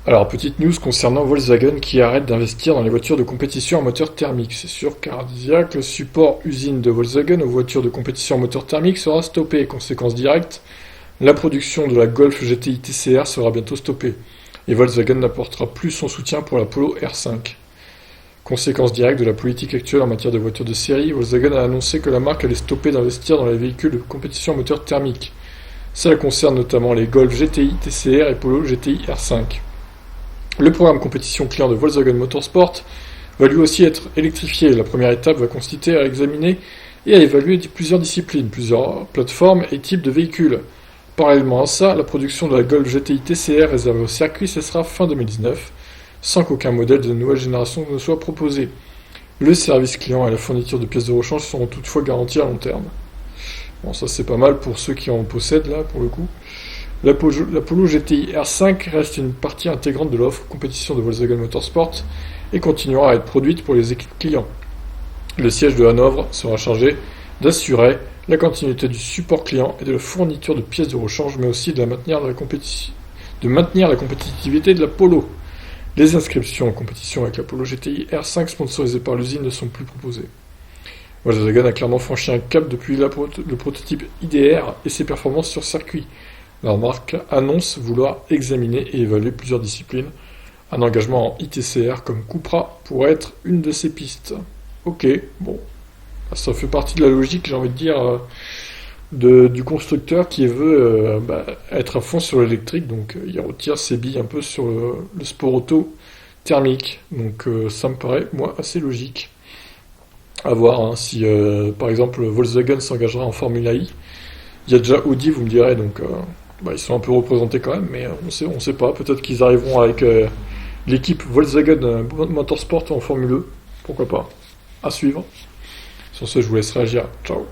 Alors, petite news concernant Volkswagen qui arrête d'investir dans les voitures de compétition à moteur thermique. C'est sûr, cardiaque, le support usine de Volkswagen aux voitures de compétition à moteur thermique sera stoppé. Conséquence directe, la production de la Golf GTI TCR sera bientôt stoppée. Et Volkswagen n'apportera plus son soutien pour la Polo R5. Conséquence directe de la politique actuelle en matière de voitures de série, Volkswagen a annoncé que la marque allait stopper d'investir dans les véhicules de compétition à moteur thermique. Cela concerne notamment les Golf GTI TCR et Polo GTI R5. Le programme compétition client de Volkswagen Motorsport va lui aussi être électrifié. La première étape va consister à examiner et à évaluer plusieurs disciplines, plusieurs plateformes et types de véhicules. Parallèlement à ça, la production de la Golf GTI TCR réservée au circuit cessera fin 2019, sans qu'aucun modèle de nouvelle génération ne soit proposé. Le service client et la fourniture de pièces de rechange seront toutefois garantis à long terme. Bon, ça c'est pas mal pour ceux qui en possèdent là, pour le coup. La Polo GTI R5 reste une partie intégrante de l'offre compétition de Volkswagen Motorsport et continuera à être produite pour les équipes clients. Le siège de Hanovre sera chargé d'assurer la continuité du support client et de la fourniture de pièces de rechange, mais aussi de maintenir la compétitivité de la Polo. Les inscriptions en compétition avec la Polo GTI R5 sponsorisée par l'usine ne sont plus proposées. Volkswagen a clairement franchi un cap depuis le prototype IDR et ses performances sur circuit. La marque annonce vouloir examiner et évaluer plusieurs disciplines. Un engagement en ITCR comme Cupra pourrait être une de ces pistes. Ok, bon, ça fait partie de la logique, j'ai envie de dire, du constructeur qui veut être à fond sur l'électrique, donc il retire ses billes un peu sur le sport auto thermique. Donc ça me paraît, moi, assez logique. À voir hein, si, par exemple, Volkswagen s'engagera en Formula I. Il y a déjà Audi, vous me direz, donc ils sont un peu représentés quand même, mais on sait pas. Peut-être qu'ils arriveront avec l'équipe Volkswagen Motorsport en Formule E. Pourquoi pas. À suivre. Sur ce, je vous laisse réagir. Ciao.